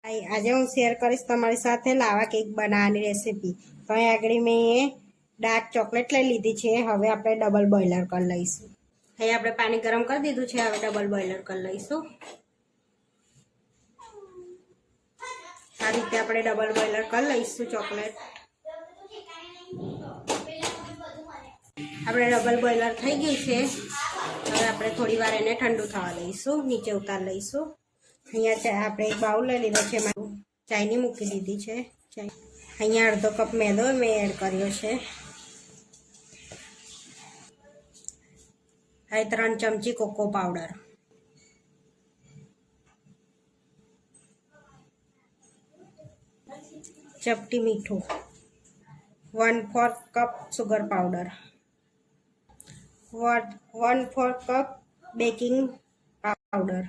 આજે હું શેર કરીશ તમારી સાથે લાવા કેક બનાવવાની રેસીપી। તો અહીં આગળ મેં ડાર્ક ચોકલેટ લઈ લીધી છે। હવે આપણે ડબલ બોઇલર કરી લઈશું। અહીં આપણે પાણી ગરમ કરી દીધું છે। હવે ડબલ બોઇલર કરી લઈશું। આ રીતે આપણે ડબલ બોઇલર કરી લઈશું ચોકલેટ। આપણે ડબલ બોઇલર થઈ ગયું છે। હવે આપણે થોડી વાર એને ઠંડુ થવા દઈશું। નીચે ઉતાર લઈશું। અહીંયા આપણે એક બાઉલ લઈ લીધો છે। ચાયની મૂકી દીધી છે। અહીંયા અડધો કપ મેદો મેં એડ કર્યો છે। હવે 3 ચમચી કોકો પાવડર, ચપટી મીઠું, 1/4 cup sugar powder, 1/4 cup baking powder.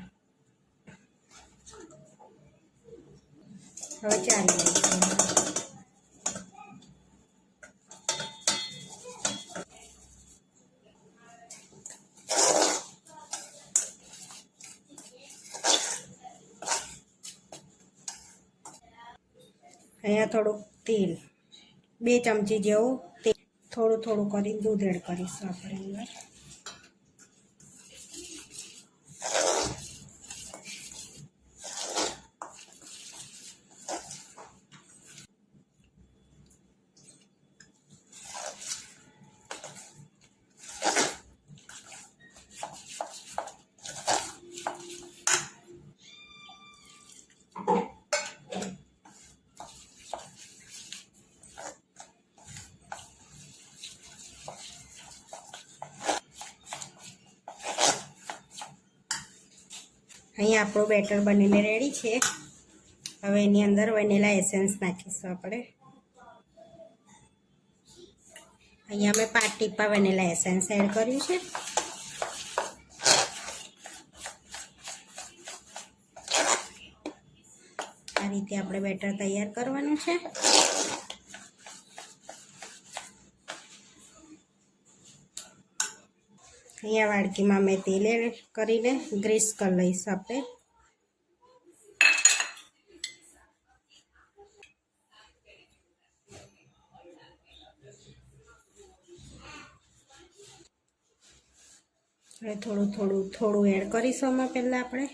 હવે ચાલી લઈશું। અહીંયા થોડુંક તેલ, 2 ચમચી જેવું તેલ, થોડું થોડું કરી દૂધ એડ કરીશું આપણે અંદર। અહીંયા આપણું બેટર બનીને રેડી છે। હવે એની અંદર વેનીલા એસેન્સ નાખીશું આપણે। અહીંયા મેં 5 ટીપા વેનીલા એસેન્સ એડ કર્યું છે। આ રીતે આપણે બેટર તૈયાર કરવાનું છે। અહીંયા વાડકીમાં મેં તેલ એડ કરીને ગ્રીસ કરી લઈશું આપણે। હવે થોડું એડ કરીશું આમાં પહેલાં આપણે।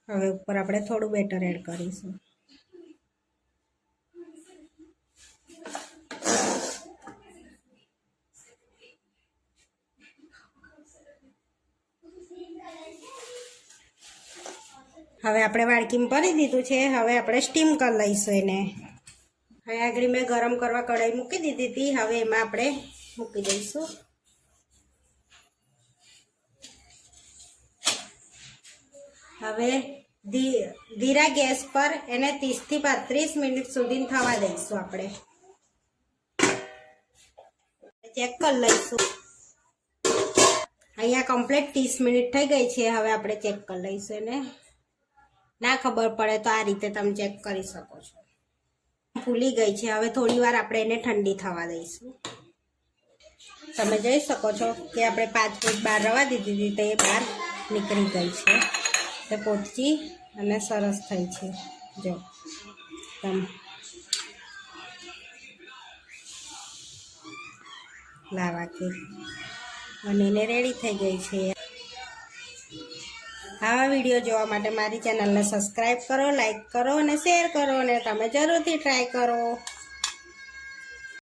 હવે ઉપર આપણે થોડું બેટર એડ કરીશું। હવે આપણે વાડકીમાં ભરી દીધું છે। હવે આપણે સ્ટીમ કરી લઈશું એને। હવે આગળ મેં ગરમ કરવા કઢાઈ મૂકી દીધી હતી। હવે એમાં આપણે મૂકી દઈશું। હવે ધીરા ગેસ પર એને 30 થી 35 મિનિટ સુધી થવા દઈશું આપણે। ચેક કરી લઈશું। અહીંયા કમ્પ્લીટ 30 મિનિટ થઈ ગઈ છે। હવે આપણે ચેક કરી લઈશું એને। ના ખબર પડે તો આ રીતે તમે ચેક કરી શકો છો। ફૂલી ગઈ છે। હવે થોડી વાર આપણે એને ઠંડી થવા દઈશું। તમે જોઈ શકો છો કે આપણે 5 મિનિટ બહાર રવા દીધી હતી તો એ બહાર નીકળી ગઈ છે। તે પોચી અને સરસ થઈ છે। જો તમે લાવા કેક બનીને રેડી થઈ ગઈ છે। આવા વિડીયો જોવા માટે મારી ચેનલને સબસ્ક્રાઈબ કરો, લાઈક કરો અને શેર કરો અને તમે જરૂરથી ટ્રાય કરો।